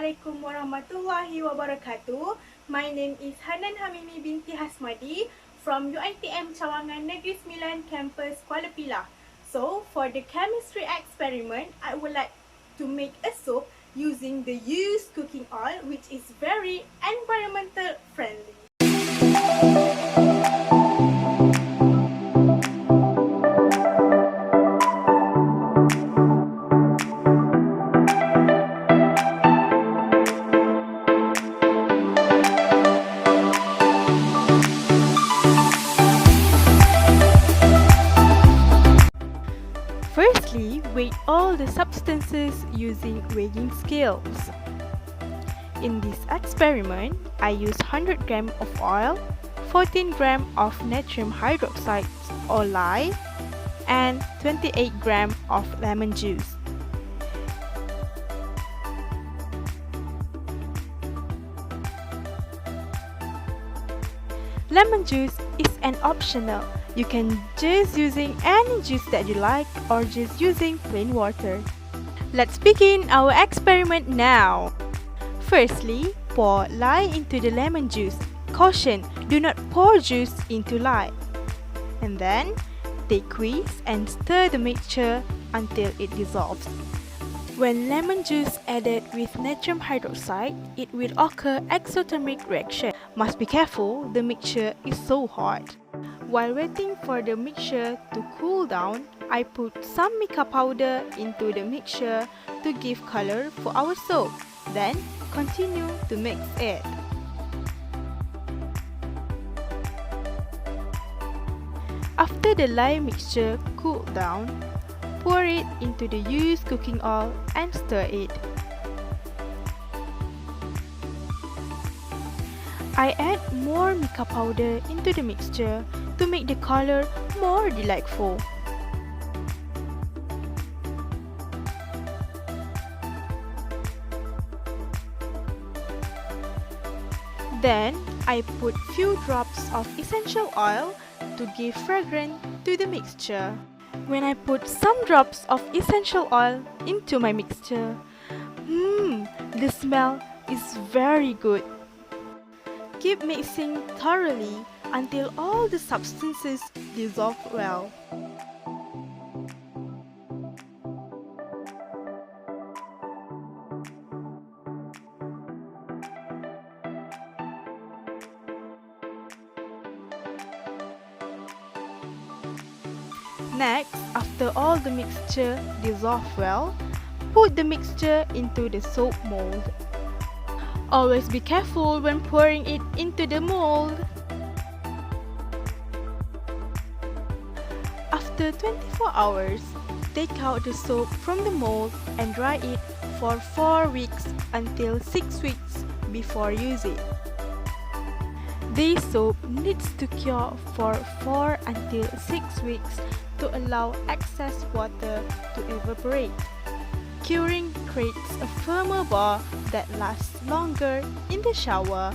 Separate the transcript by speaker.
Speaker 1: Assalamualaikum warahmatullahi wabarakatuh. My name is Hannan Hamimi Binti Hasmadi from UiTM Cawangan Negeri Sembilan, Kampus Kuala Pilah. So, for the chemistry experiment, I would like to make a soap using the used cooking oil, which is very environmental friendly. Firstly, weigh all the substances using weighing scales. In this experiment, I use 100 gram of oil, 14 gram of natrium hydroxide or lye, and 28 gram of lemon juice. Lemon juice is an optional. You can just using any juice that you like or just using plain water. Let's begin our experiment now. Firstly, pour lye into the lemon juice. Caution, do not pour juice into lye. And then, take whisk and stir the mixture until it dissolves. When lemon juice added with natrium hydroxide, it will occur exothermic reaction. Must be careful, the mixture is so hot. While waiting for the mixture to cool down, I put some mica powder into the mixture to give color for our soap. Then, continue to mix it. After the lye mixture cooled down, pour it into the used cooking oil and stir it. I add more mica powder into the mixture to make the color more delightful. Then, I put few drops of essential oil to give fragrance to the mixture. When I put some drops of essential oil into my mixture, the smell is very good. Keep mixing thoroughly until all the substances dissolve well. Next, after all the mixture dissolve well, put the mixture into the soap mold. Always be careful when pouring it into the mold. After 24 hours, take out the soap from the mold and dry it for 4 weeks until 6 weeks before use it. This soap needs to cure for 4 until 6 weeks to allow excess water to evaporate. Curing creates a firmer bar that lasts longer in the shower.